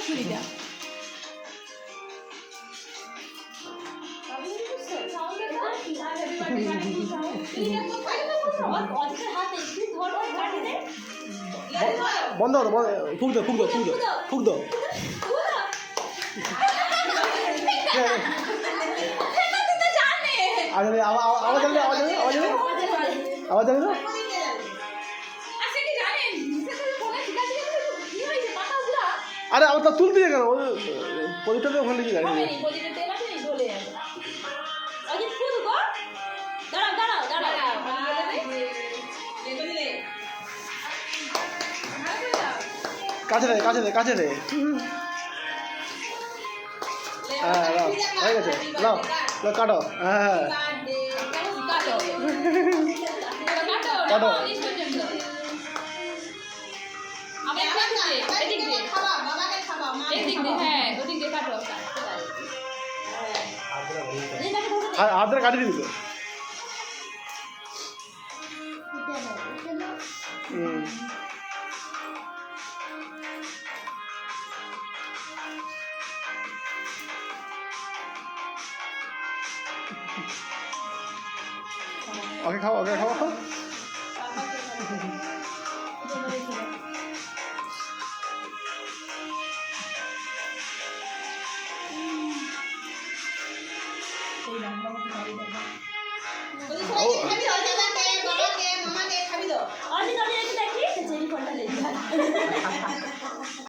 ছুরিটা বন্ধ করো, ফুক দাও, ফুক দাও, ফুক দাও, ফুক দাও। আওয়াজ আওয়াজ আওয়াজ আওয়াজ জানি না। আরে আবার তা তুলতে যায় কেন? প্রদীপটা তো ওখান থেকে গাড়ি কাছে দে, কাছে দে, কাছে দে। হ্যাঁ হয়ে গেছে, লাও কাটো। হ্যাঁ কাটো। হাত ধরে কাটি দিবি তো। ওকে খাও, ওকে খাও।